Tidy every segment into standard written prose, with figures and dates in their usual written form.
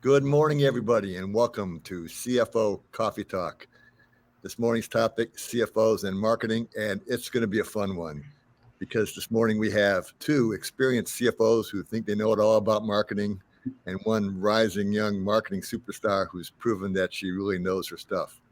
Good morning, everybody, and welcome to CFO Coffee Talk. This morning's topic, CFOs and marketing, and it's going to be a fun one because this morning we have two experienced CFOs who think they know it all about marketing and one rising young marketing superstar who's proven that she really knows her stuff.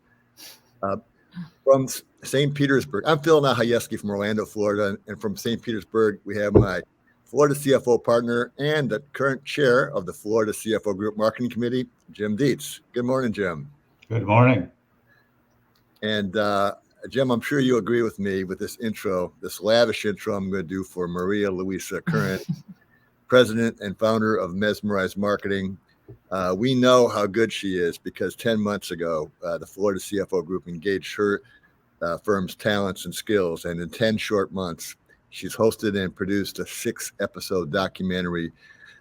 From St. Petersburg, I'm Phil Nahajewski from Orlando, Florida, and from St. Petersburg, we have my Florida CFO partner and the current chair of the Florida CFO Group Marketing Committee, Jim Dietz. Good morning, Jim. Good morning. And Jim, I'm sure you agree with me with this intro, this lavish intro I'm going to do for Marialuisa Curran, president and founder of mezmRISE Marketing. We know how good she is because 10 months ago, the Florida CFO Group engaged her firm's talents and skills, and in 10 short months, she's hosted and produced a 6-episode documentary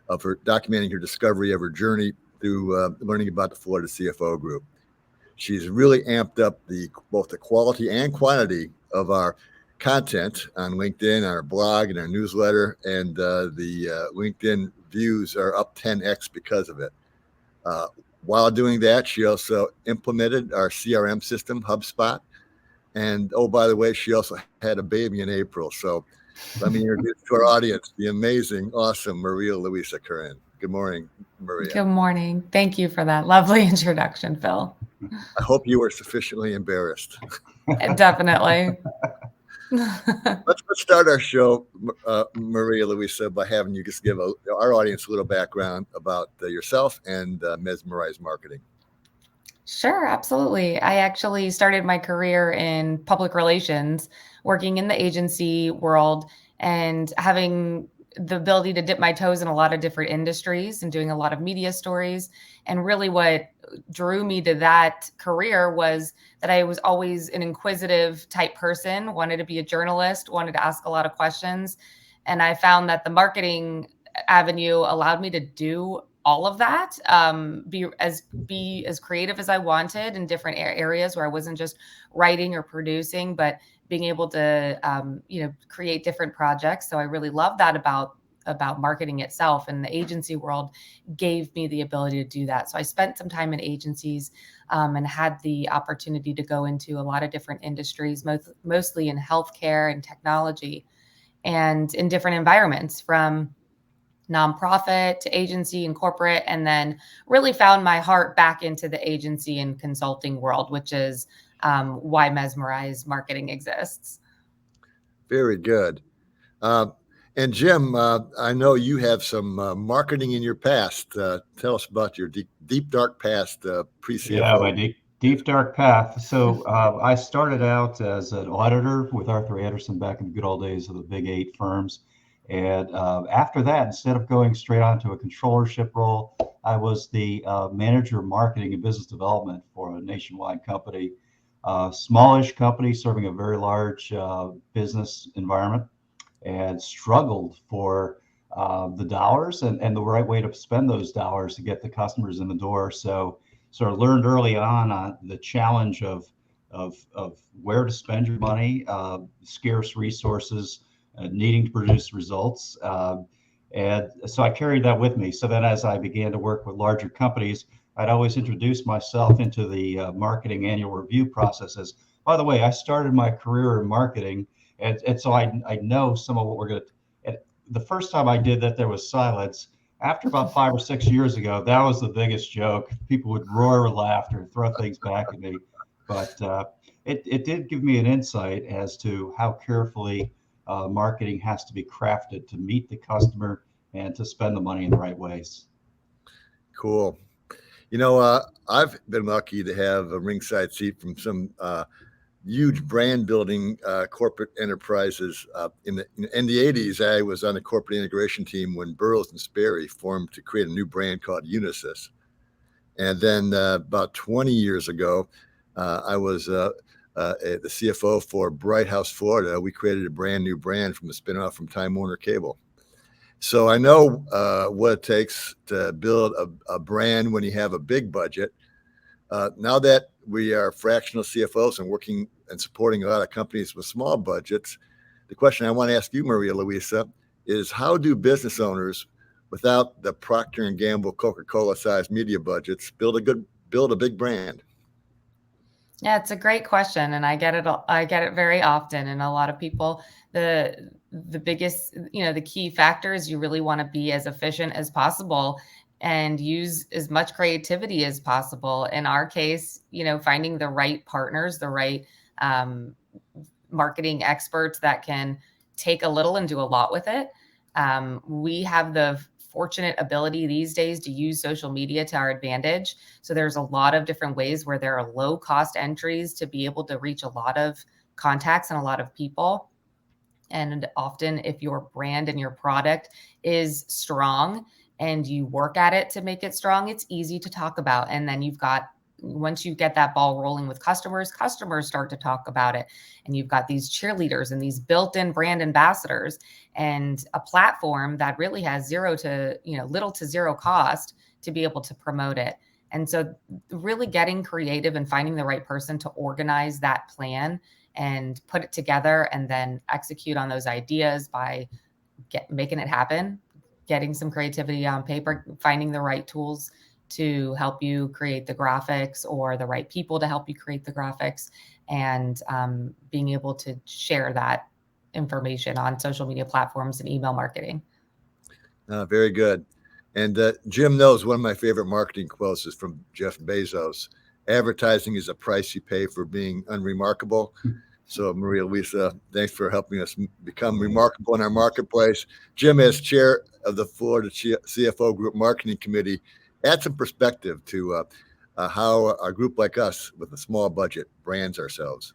of her documenting her discovery of her journey through learning about the Florida CFO Group. She's really amped up both the quality and quantity of our content on LinkedIn, on our blog, and our newsletter, and the LinkedIn views are up 10x because of it. While doing that, she also implemented our CRM system, HubSpot, and oh, by the way, she also had a baby in April. So let me introduce to our audience the amazing, awesome Marialuisa Curran. Good morning, Maria. Good morning. Thank you for that lovely introduction, Phil. I hope you were sufficiently embarrassed. Definitely. Let's start our show, Marialuisa, by having you just give our audience a little background about yourself and mezmRISE Marketing. Sure, absolutely. I actually started my career in public relations, working in the agency world and having the ability to dip my toes in a lot of different industries and doing a lot of media stories. And really what drew me to that career was that I was always an inquisitive type person, wanted to be a journalist, wanted to ask a lot of questions. And I found that the marketing avenue allowed me to do all of that, be as creative as I wanted in different areas where I wasn't just writing or producing, but being able to, create different projects. So I really love that about marketing itself, and the agency world gave me the ability to do that. So I spent some time in agencies and had the opportunity to go into a lot of different industries, mostly in healthcare and technology, and in different environments from nonprofit to agency and corporate, and then really found my heart back into the agency and consulting world, which is why mezmRISE Marketing exists. Very good. And Jim, I know you have some marketing in your past. Tell us about your deep dark past pre-CFO. Yeah, my deep dark path. So I started out as an auditor with Arthur Andersen back in the good old days of the big 8 firms. And after that, instead of going straight on to a controllership role, I was the manager of marketing and business development for a nationwide company, smallish company serving a very large business environment, and struggled for the dollars and the right way to spend those dollars to get the customers in the door. So sort of learned early on the challenge of where to spend your money, scarce resources, needing to produce results. And so I carried that with me. So then as I began to work with larger companies, I'd always introduce myself into the marketing annual review processes. By the way, I started my career in marketing, and so I know some of what we're going to. The first time I did that, there was silence. After about 5 or 6 years ago, that was the biggest joke. People would roar with laughter, throw things back at me. But it did give me an insight as to how carefully marketing has to be crafted to meet the customer and to spend the money in the right ways. Cool. You know, I've been lucky to have a ringside seat from some huge brand building corporate enterprises. In the 80s, I was on the corporate integration team when Burroughs and Sperry formed to create a new brand called Unisys. And then about 20 years ago, I was the CFO for Bright House, Florida. We created a brand new brand from a spinoff from Time Warner Cable. So I know what it takes to build a brand when you have a big budget. Now that we are fractional CFOs and working and supporting a lot of companies with small budgets, the question I want to ask you, Marialuisa, is how do business owners without the Procter and Gamble, Coca-Cola sized media budgets, build a big brand? Yeah, it's a great question, and I get it. I get it very often, and a lot of people. The biggest, the key factor is you really want to be as efficient as possible and use as much creativity as possible. In our case, finding the right partners, the right um, marketing experts that can take a little and do a lot with it. We have the fortunate ability these days to use social media to our advantage. So there's a lot of different ways where there are low cost entries to be able to reach a lot of contacts and a lot of people. And often if your brand and your product is strong and you work at it to make it strong, it's easy to talk about. And then once you get that ball rolling with customers start to talk about it. And you've got these cheerleaders and these built-in brand ambassadors and a platform that really has little to zero cost to be able to promote it. And so really getting creative and finding the right person to organize that plan and put it together and then execute on those ideas by making it happen, getting some creativity on paper, finding the right tools to help you create the graphics or the right people to help you create the graphics, and being able to share that information on social media platforms and email marketing. Very good. And Jim knows one of my favorite marketing quotes is from Jeff Bezos. Advertising is a price you pay for being unremarkable. So Marialuisa, thanks for helping us become remarkable in our marketplace. Jim, as chair of the Florida CFO Group Marketing Committee, add some perspective to how a group like us with a small budget brands ourselves.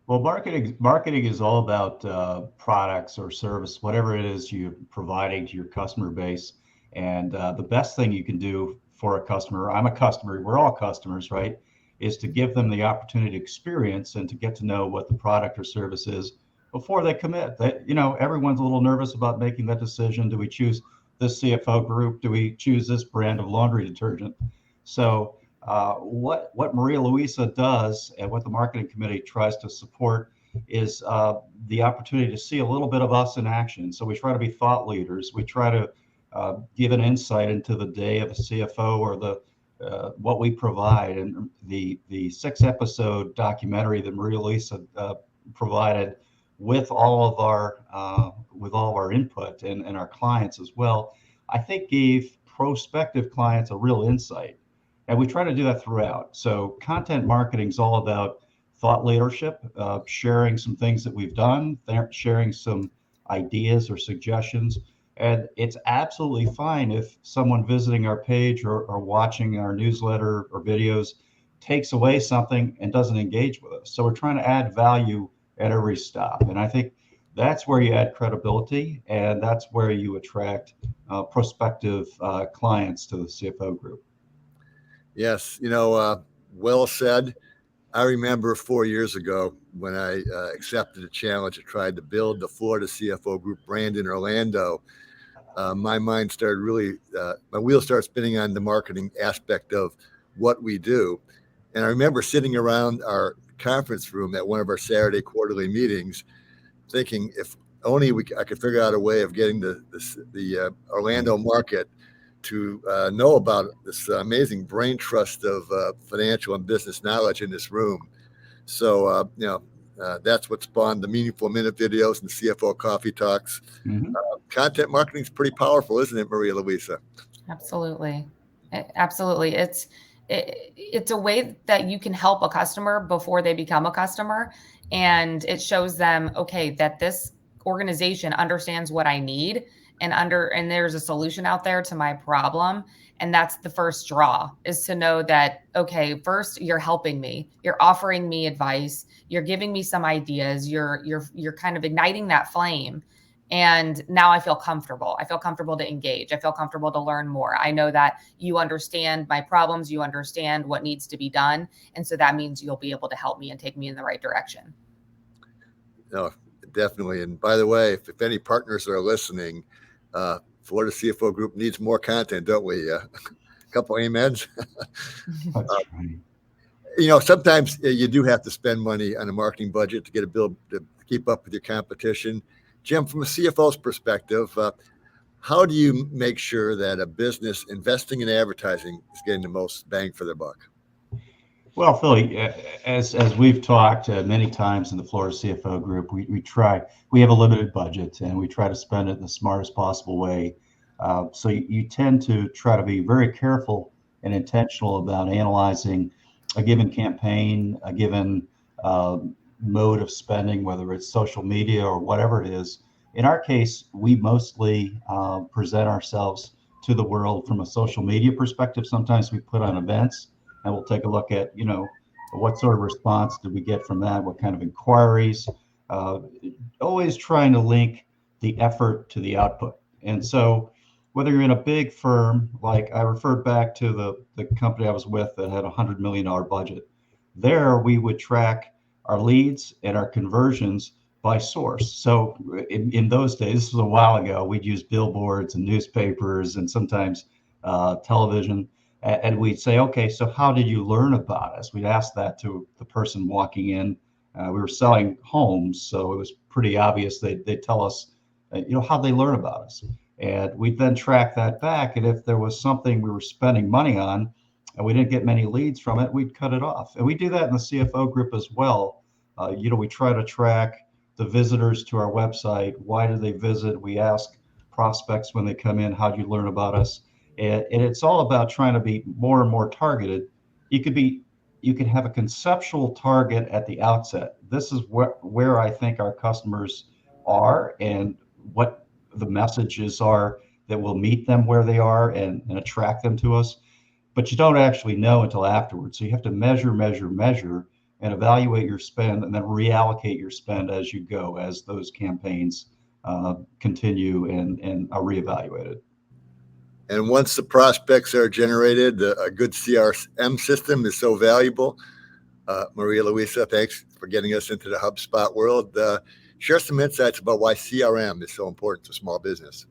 Well, marketing is all about products or service, whatever it is you're providing to your customer base. And the best thing you can do for a customer, I'm a customer, we're all customers, right, is to give them the opportunity to experience and to get to know what the product or service is before they commit. Everyone's a little nervous about making that decision. Do we choose this CFO group? Do we choose this brand of laundry detergent? So what Marialuisa does and what the marketing committee tries to support is the opportunity to see a little bit of us in action. So we try to be thought leaders. We try to give an insight into the day of a CFO or what we provide. And the 6-episode documentary that Marialuisa provided with all of our input and our clients as well, I think gave prospective clients a real insight. And we try to do that throughout. So content marketing is all about thought leadership, sharing some things that we've done, sharing some ideas or suggestions. And it's absolutely fine if someone visiting our page or watching our newsletter or videos takes away something and doesn't engage with us. So we're trying to add value at every stop. And I think that's where you add credibility, and that's where you attract prospective clients to the CFO group. Yes, well said. I remember 4 years ago when I accepted a challenge and tried to build the Florida CFO Group brand in Orlando. My mind started my wheels started spinning on the marketing aspect of what we do. And I remember sitting around our conference room at one of our Saturday quarterly meetings, thinking if only I could figure out a way of getting the Orlando market to know about this amazing brain trust of financial and business knowledge in this room. So, that's what spawned the Meaningful Minute videos and CFO Coffee Talks. Mm-hmm. Content marketing is pretty powerful, isn't it, Marialuisa? Absolutely. Absolutely. It's a way that you can help a customer before they become a customer. And it shows them, okay, that this organization understands what I need and there's a solution out there to my problem. And that's the first draw, is to know that, okay, first you're helping me, you're offering me advice, you're giving me some ideas, you're kind of igniting that flame. And now I feel comfortable. I feel comfortable to engage. I feel comfortable to learn more. I know that you understand my problems. You understand what needs to be done. And so that means you'll be able to help me and take me in the right direction. No, definitely. And by the way, if any partners are listening, Florida CFO Group needs more content, don't we? A couple amens. That's right. Sometimes you do have to spend money on a marketing budget to get a bill to keep up with your competition. Jim, from a CFO's perspective, how do you make sure that a business investing in advertising is getting the most bang for their buck? Well, Philly, as we've talked many times in the Florida CFO group, we have a limited budget and we try to spend it in the smartest possible way. So you tend to try to be very careful and intentional about analyzing a given campaign, a given mode of spending, whether it's social media or whatever it is. In our case, we mostly present ourselves to the world from a social media perspective. Sometimes we put on events, and we'll take a look at, what sort of response did we get from that? What kind of inquiries? Always trying to link the effort to the output. And so whether you're in a big firm, like I referred back to the company I was with that had a $100 million budget, there we would track our leads and our conversions by source. So in those days, this was a while ago, we'd use billboards and newspapers and sometimes television. And we'd say, okay, so how did you learn about us? We'd ask that to the person walking in. We were selling homes, so it was pretty obvious. They'd tell us, how'd they learn about us? And we'd then track that back. And if there was something we were spending money on and we didn't get many leads from it, we'd cut it off. And we do that in the CFO group as well. We try to track the visitors to our website. Why did they visit? We ask prospects when they come in, how'd you learn about us? And it's all about trying to be more and more targeted. You could have a conceptual target at the outset. This is where I think our customers are and what the messages are that will meet them where they are and attract them to us. But you don't actually know until afterwards. So you have to measure, and evaluate your spend and then reallocate your spend as you go, as those campaigns continue and are reevaluated. And once the prospects are generated, a good CRM system is so valuable. Marialuisa, thanks for getting us into the HubSpot world. Share some insights about why CRM is so important to small business.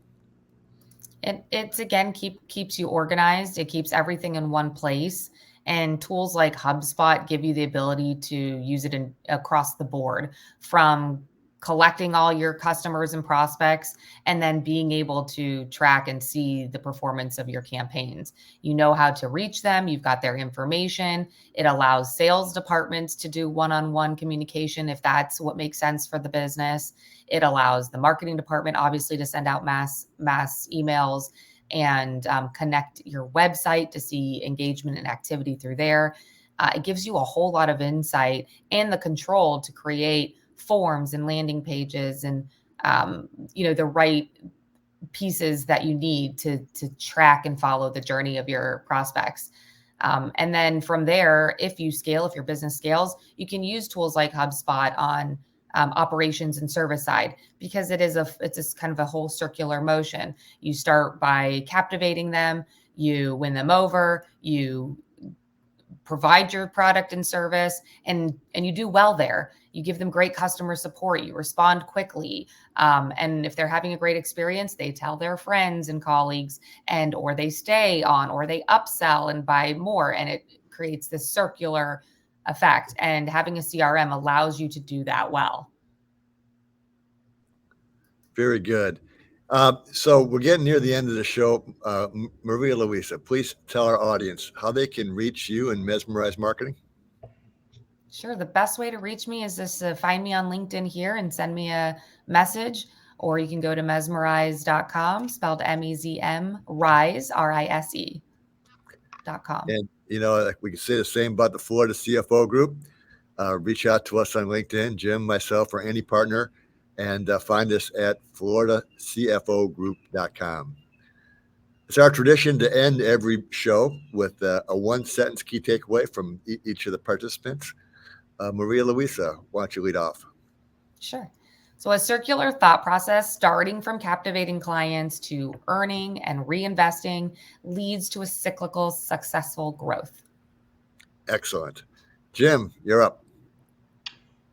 It's again, keeps you organized. It keeps everything in one place. And tools like HubSpot give you the ability to use it across the board, from collecting all your customers and prospects, and then being able to track and see the performance of your campaigns. You know how to reach them. You've got their information. It allows sales departments to do one-on-one communication if that's what makes sense for the business. It allows the marketing department, obviously, to send out mass emails and connect your website to see engagement and activity through there. It gives you a whole lot of insight and the control to create forms and landing pages and the right pieces that you need to track and follow the journey of your prospects. And then from there, if your business scales, you can use tools like HubSpot on operations and service side, because it's kind of a whole circular motion. You start by captivating them, you win them over, you provide your product and service, and you do well there. You give them great customer support, you respond quickly. And if they're having a great experience, they tell their friends and colleagues, or they stay on, or they upsell and buy more. And it creates this circular effect. And having a CRM allows you to do that well. Very good. So we're getting near the end of the show. Marialuisa, please tell our audience how they can reach you in mezmRISE Marketing. Sure. The best way to reach me is just to find me on LinkedIn here and send me a message, or you can go to mezmrise.com, spelled MEZM, RISE, RISE.com. And, we can say the same about the Florida CFO group. Reach out to us on LinkedIn, Jim, myself, or any partner, and find us at floridacfogroup.com. It's our tradition to end every show with a one-sentence key takeaway from each of the participants. Marialuisa, why don't you lead off? Sure. So a circular thought process, starting from captivating clients to earning and reinvesting, leads to a cyclical, successful growth. Excellent. Jim, you're up.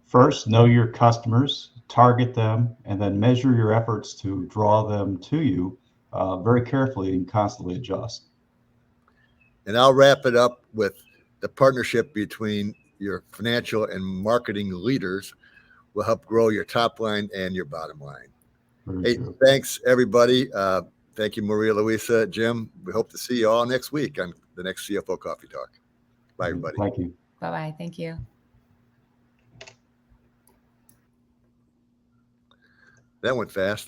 First, know your customers, target them, and then measure your efforts to draw them to you very carefully and constantly adjust. And I'll wrap it up with the partnership between your financial and marketing leaders will help grow your top line and your bottom line. Hey, thanks, everybody. Thank you, Marialuisa. Jim, we hope to see you all next week on the next CFO Coffee Talk. Bye, everybody. Thank you. Bye-bye. Thank you. That went fast.